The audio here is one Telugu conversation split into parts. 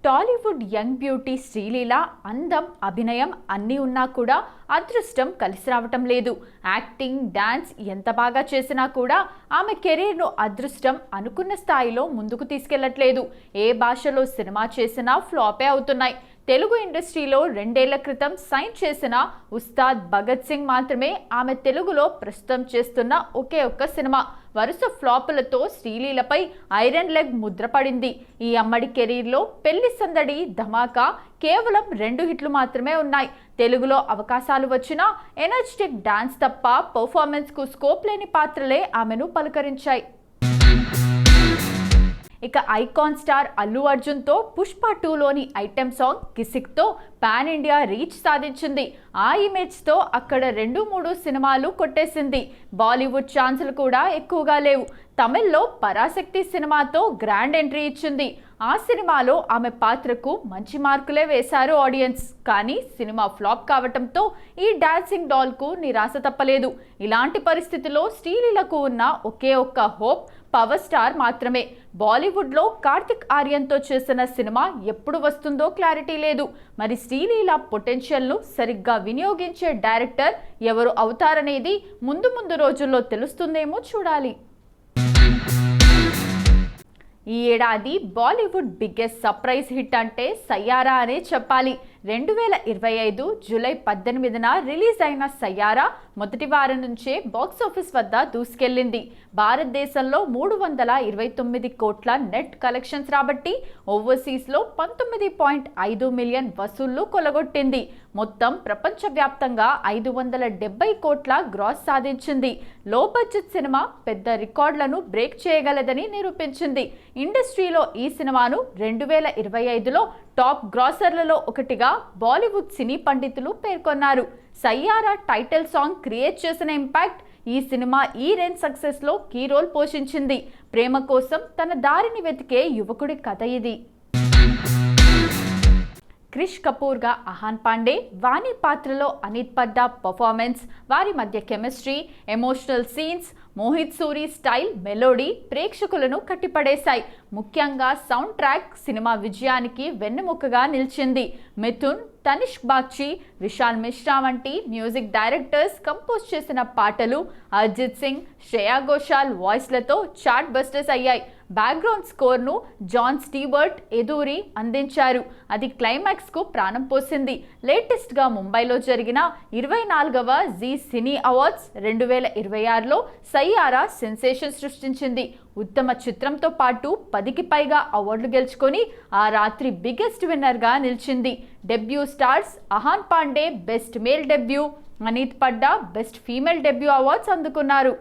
టాలీవుడ్ యంగ్ బ్యూటీ శ్రీలీల అందం, అభినయం అన్నీ ఉన్నా కూడా అదృష్టం కలిసి రావటం లేదు. యాక్టింగ్, డాన్స్ ఎంత బాగా చేసినా కూడా ఆమె కెరీర్ను అదృష్టం అనుకున్న స్థాయిలో ముందుకు తీసుకెళ్లట్లేదు. ఏ భాషలో సినిమా చేసినా ఫ్లాపే అవుతున్నాయి. తెలుగు ఇండస్ట్రీలో 2 ఏళ్ల క్రితం సైన్ చేసిన ఉస్తాద్ భగత్ సింగ్ మాత్రమే ఆమె తెలుగులో ప్రస్తుతం చేస్తున్న ఒకే ఒక్క సినిమా. వరుస ఫ్లాపులతో శ్రీలీలపై ఐరన్ లెగ్ ముద్ర పడింది. ఈ అమ్మడి కెరీర్లో పెళ్లి సందడి, ధమాకా కేవలం 2 హిట్లు మాత్రమే ఉన్నాయి. తెలుగులో అవకాశాలు వచ్చినా ఎనర్జెటిక్ డాన్స్ తప్ప పర్ఫార్మెన్స్ కు స్కోప్ లేని పాత్రలే ఆమెను పలకరించాయి. ఇక ఐకాన్ స్టార్ అల్లు అర్జున్ తో పుష్ప 2లోని ఐటెం సాంగ్ కిసిక్తో పాన్ ఇండియా రీచ్ సాధించింది. ఆ ఇమేజ్ తో అక్కడ 2-3 సినిమాలు కొట్టేసింది. బాలీవుడ్ ఛాన్సులు కూడా ఎక్కువగా లేవు. తమిళ్లో పరాశక్తి సినిమాతో గ్రాండ్ ఎంట్రీ ఇచ్చింది. ఆ సినిమాలో ఆమె పాత్రకు మంచి మార్కులే వేశారు ఆడియన్స్. కానీ సినిమా ఫ్లాప్ కావటంతో ఈ డాన్సింగ్ డాల్ కు నిరాశ తప్పలేదు. ఇలాంటి పరిస్థితిలో శ్రీలీలకు ఉన్న ఒకే ఒక్క హోప్ పవర్ స్టార్ మాత్రమే. బాలీవుడ్లో కార్తిక్ ఆర్యన్తో చేసిన సినిమా ఎప్పుడు వస్తుందో క్లారిటీ లేదు. మరి శ్రీలీల పొటెన్షియల్ను సరిగ్గా వినియోగించే డైరెక్టర్ ఎవరు అవుతారనేది ముందు రోజుల్లో తెలుస్తుందేమో చూడాలి. ఈ ఏడాది బాలీవుడ్ బిగ్గెస్ట్ సర్ప్రైజ్ హిట్ అంటే సయ్యారా అనే చెప్పాలి. 2025 జూలై 18న రిలీజ్ అయిన సయ్యారా మొదటి వారం నుంచే బాక్సాఫీస్ వద్ద దూసుకెళ్లింది. భారతదేశంలో 329 కోట్ల నెట్ కలెక్షన్స్ రాబట్టి ఓవర్సీస్లో 19.5 మిలియన్ వసూళ్లు కొలగొట్టింది. మొత్తం ప్రపంచవ్యాప్తంగా 570 కోట్ల గ్రాస్ సాధించింది. లో బడ్జెట్ సినిమా పెద్ద రికార్డులను బ్రేక్ చేయగలదని నిరూపించింది. ఇండస్ట్రీలో ఈ సినిమాను 2025లో టాప్ గ్రాసర్లలో ఒకటిగా బాలీవుడ్ సినీ పండితులు పేర్కొన్నారు. సయ్యారా టైటిల్ సాంగ్ క్రియేట్ చేసిన ఇంపాక్ట్ ఈ సినిమా ఈ రేంజ్ సక్సెస్ లో కీ రోల్ పోషించింది. ప్రేమ కోసం తన దారిని వెతికే యువకుడి కథ ఇది. క్రిష్ కపూర్గా అహాన్ పాండే, వాణి పాత్రలో అనిత్ పడ్డా పర్ఫార్మెన్స్, వారి మధ్య chemistry, emotional scenes, Mohit Suri style, melody ప్రేక్షకులను కట్టిపడేశాయి. ముఖ్యంగా సౌండ్ ట్రాక్ సినిమా విజయానికి వెన్నెముకగా నిలిచింది. మిథున్, తనిష్క్ బాగ్చి, విశాల్ మిశ్రా వంటి మ్యూజిక్ డైరెక్టర్స్ కంపోజ్ చేసిన పాటలు అర్జిత్ సింగ్, శ్రేయా ఘోషాల్ వాయిస్లతో చార్ట్ బస్టర్స్ అయ్యాయి. బ్యాక్గ్రౌండ్ స్కోర్ను జాన్ స్టీవర్ట్ ఎదూరి అందించారు. అది క్లైమాక్స్కు ప్రాణం పోసింది. లేటెస్ట్గా ముంబైలో జరిగిన 24వ జీ సినీ అవార్డ్స్ 2026లో సయ్యారా సెన్సేషన్ సృష్టించింది. ఉత్తమ చిత్రంతో పాటు 10కి పైగా అవార్డులు గెలుచుకొని ఆ రాత్రి బిగ్గెస్ట్ విన్నర్గా నిలిచింది. Debut stars Ahaan Panday best male debut, Aneet Padda best female debut awards అందుకున్నారు.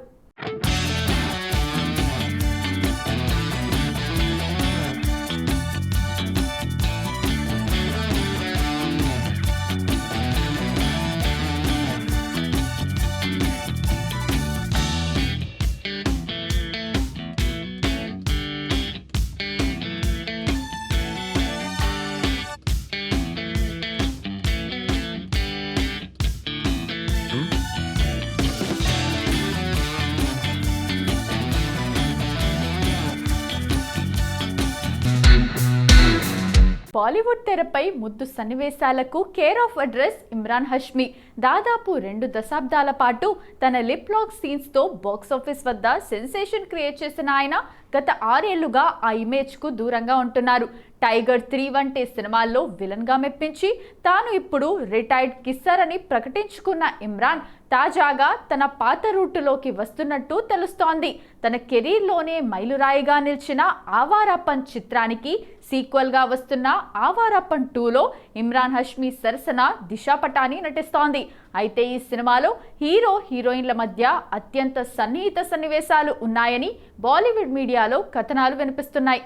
బాలీవుడ్ తెరపై ముద్దు సన్నివేశాలకు care of address Emraan Hashmi. దాదాపు 2 దశాబ్దాల పాటు తన లిప్ లాక్ సీన్స్తో బాక్సాఫీస్ వద్ద సెన్సేషన్ క్రియేట్ చేసిన ఆయన గత 6 ఏళ్లుగా ఆ ఇమేజ్కు దూరంగా ఉంటున్నారు. టైగర్ 3 వంటి సినిమాల్లో విలన్గా మెప్పించి తాను ఇప్పుడు రిటైర్డ్ కిస్సర్ అని ప్రకటించుకున్న ఇమ్రాన్ తాజాగా తన పాత రూటులోకి వస్తున్నట్టు తెలుస్తోంది. తన కెరీర్లోనే మైలురాయిగా నిలిచిన ఆవారాపన్ చిత్రానికి సీక్వెల్గా వస్తున్న ఆవారాపన్ 2లో ఇమ్రాన్ హష్మీ సరసన దిశా పటాని నటిస్తోంది. అయితే ఈ సినిమాలో హీరో హీరోయిన్ల మధ్య అత్యంత సన్నిహిత సన్నివేశాలు ఉన్నాయని బాలీవుడ్ మీడియాలో కథనాలు వినిపిస్తున్నాయి.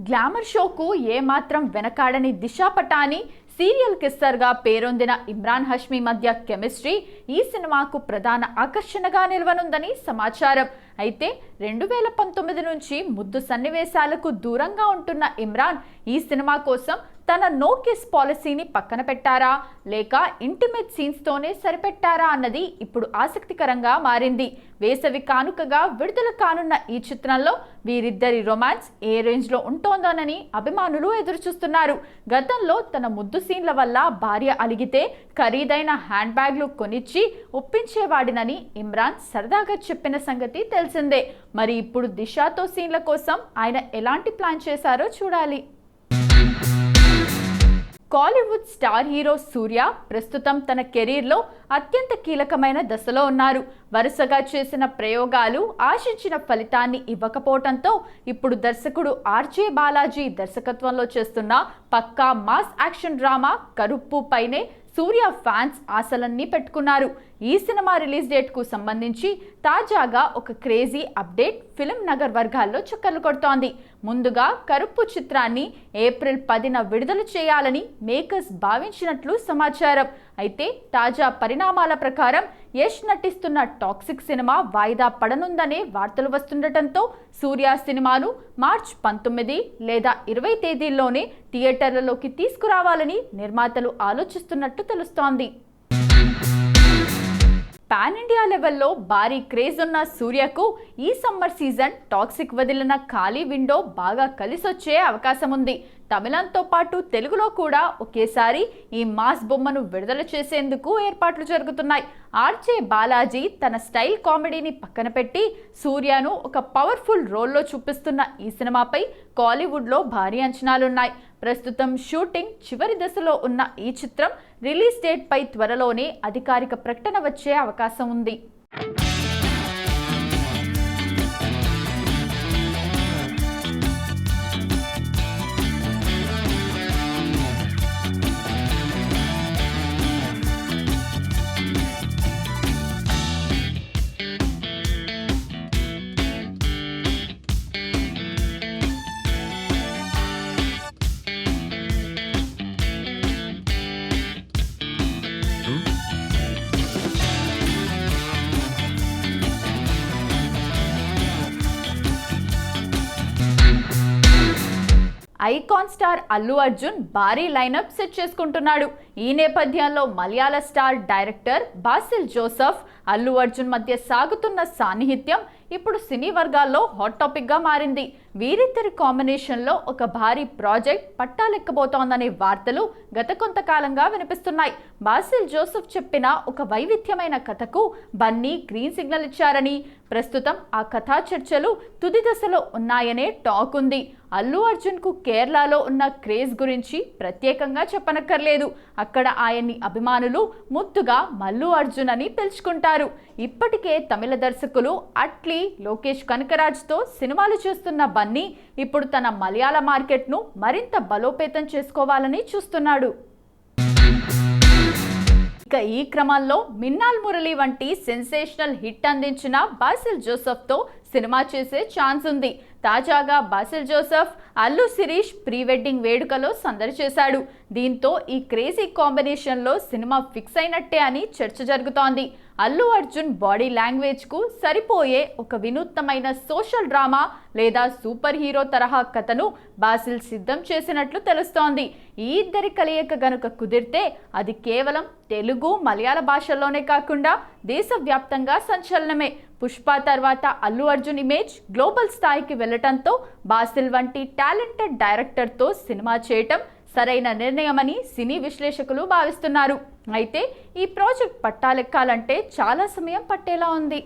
గ్లామర్ షోకు ఏమాత్రం వెనకాడని దిశా పటాని, సీరియల్ కిస్సర్గా పేరొందిన ఇమ్రాన్ హష్మీ మధ్య కెమిస్ట్రీ ఈ సినిమాకు ప్రధాన ఆకర్షణగా నిలవనుందని సమాచారం. అయితే 2019 నుంచి ముద్దు సన్నివేశాలకు దూరంగా ఉంటున్న ఇమ్రాన్ ఈ సినిమా కోసం తన నో కిస్ పాలసీని పక్కన పెట్టారా లేక ఇంటిమేట్ సీన్స్తోనే సరిపెట్టారా అన్నది ఇప్పుడు ఆసక్తికరంగా మారింది. వేసవి కానుకగా విడుదల కానున్న ఈ చిత్రంలో వీరిద్దరి రొమాన్స్ ఏ రేంజ్లో ఉంటోందోనని అభిమానులు ఎదురుచూస్తున్నారు. గతంలో తన ముద్దు సీన్ల వల్ల భార్య అలిగితే ఖరీదైన హ్యాండ్ బ్యాగ్లు కొనిచ్చి ఒప్పించేవాడినని ఇమ్రాన్ సరదాగా చెప్పిన సంగతి తెలిసిందే. మరి ఇప్పుడు దిశాతో సీన్ల కోసం ఆయన ఎలాంటి ప్లాన్ చేశారో చూడాలి. కాలీవుడ్ స్టార్ హీరో సూర్య ప్రస్తుతం తన కెరీర్లో అత్యంత కీలకమైన దశలో ఉన్నారు. వరుసగా చేసిన ప్రయోగాలు ఆశించిన ఫలితాన్ని ఇవ్వకపోవడంతో ఇప్పుడు దర్శకుడు ఆర్జే బాలాజీ దర్శకత్వంలో చేస్తున్న పక్కా మాస్ యాక్షన్ డ్రామా కరుప్పు పైనే సూర్య ఫ్యాన్స్ ఆశలన్నీ పెట్టుకున్నారు. ఈ సినిమా రిలీజ్ డేట్కు సంబంధించి తాజాగా ఒక క్రేజీ అప్డేట్ ఫిల్మ్ నగర్ వర్గాల్లో చక్కర్లు కొడుతోంది. ముందుగా కరుప్పు చిత్రాన్ని ఏప్రిల్ 10న విడుదల చేయాలని మేకర్స్ భావించినట్లు సమాచారం. అయితే తాజా పరిణామాల ప్రకారం యష్ నటిస్తున్న టాక్సిక్ సినిమా వాయిదా పడనుందనే వార్తలు వస్తుండటంతో సూర్య సినిమాను మార్చి 19 లేదా 20 తేదీల్లోనే థియేటర్లలోకి తీసుకురావాలని నిర్మాతలు ఆలోచిస్తున్నట్టు తెలుస్తోంది. పాన్ ఇండియా లెవెల్లో భారీ క్రేజ్ ఉన్న సూర్యకు ఈ సమ్మర్ సీజన్ టాక్సిక్ వదిలిన ఖాళీ విండో బాగా కలిసొచ్చే అవకాశం ఉంది. తమిళంతో పాటు తెలుగులో కూడా ఒకేసారి ఈ మాస్ బొమ్మను విడుదల చేసేందుకు ఏర్పాట్లు జరుగుతున్నాయి. ఆర్జే బాలాజీ తన స్టైల్ కామెడీని పక్కన పెట్టి సూర్యను ఒక పవర్ఫుల్ రోల్లో చూపిస్తున్న ఈ సినిమాపై కాలీవుడ్లో భారీ అంచనాలున్నాయి. ప్రస్తుతం షూటింగ్ చివరి దశలో ఉన్న ఈ చిత్రం రిలీజ్ డేట్ పై త్వరలోనే అధికారిక ప్రకటన వచ్చే అవకాశం ఉంది. ఐకాన్ స్టార్ అల్లు అర్జున్ భారీ లైనప్ సెట్ చేసుకుంటున్నాడు. ఈ నేపథ్యంలో మలయాళ స్టార్ డైరెక్టర్ బాసిల్ జోసెఫ్ అల్లు అర్జున్ మధ్య సాగుతున్న సాన్నిహిత్యం ఇప్పుడు సినీ వర్గాల్లో హాట్ టాపిక్ గా మారింది. వీరిద్దరి కాంబినేషన్లో ఒక భారీ ప్రాజెక్ట్ పట్టాలెక్కబోతోందనే వార్తలు గత కొంతకాలంగా వినిపిస్తున్నాయి. బాసిల్ జోసెఫ్ చెప్పిన ఒక వైవిధ్యమైన కథకు బన్నీ గ్రీన్ సిగ్నల్ ఇచ్చారని, ప్రస్తుతం ఆ కథా చర్చలు తుది దశలో ఉన్నాయనే టాక్ ఉంది. అల్లు అర్జున్ కు కేరళలో ఉన్న క్రేజ్ గురించి ప్రత్యేకంగా చెప్పనక్కర్లేదు. అక్కడ ఆయన్ని అభిమానులు ముద్దుగా మల్లు అర్జున్ అని పిలుచుకుంటారు. ఇప్పటికే తమిళ దర్శకులు అట్లీ, లోకేష్ కనకరాజ్తో సినిమాలు చేస్తున్న బన్నీ ఇప్పుడు తన మలయాళ మార్కెట్ను మరింత బలోపేతం చేసుకోవాలని చూస్తున్నాడు. ఇక ఈ క్రమంలో మిన్నాల్ మురళి వంటి సెన్సేషనల్ హిట్ అందించిన బాసిల్ జోసెఫ్తో సినిమా చేసే ఛాన్స్ ఉంది. తాజాగా బాసిల్ జోసెఫ్ అల్లు శిరీష్ ప్రీ వెడ్డింగ్ వేడుకలో సందడి చేశాడు. దీంతో ఈ క్రేజీ కాంబినేషన్లో సినిమా ఫిక్స్ అయినట్టే అని చర్చ జరుగుతోంది. అల్లు అర్జున్ బాడీ లాంగ్వేజ్కు సరిపోయే ఒక వినూత్నమైన సోషల్ డ్రామా లేదా సూపర్ హీరో తరహా కథను బాసిల్ సిద్ధం చేసినట్లు తెలుస్తోంది. ఈ ఇద్దరి కలయిక గనుక కుదిరితే అది కేవలం తెలుగు, మలయాళ భాషల్లోనే కాకుండా దేశవ్యాప్తంగా సంచలనమే. పుష్ప తర్వాత అల్లు అర్జున్ ఇమేజ్ గ్లోబల్ స్థాయికి వెళ్లటంతో బాసిల్ వంటి టాలెంటెడ్ డైరెక్టర్తో సినిమా చేయటం సరైన నిర్ణయమని సినీ విశ్లేషకులు భావిస్తున్నారు. అయితే ఈ ప్రాజెక్ట్ పట్టాలెక్కాలంటే చాలా సమయం పట్టేలా ఉంది.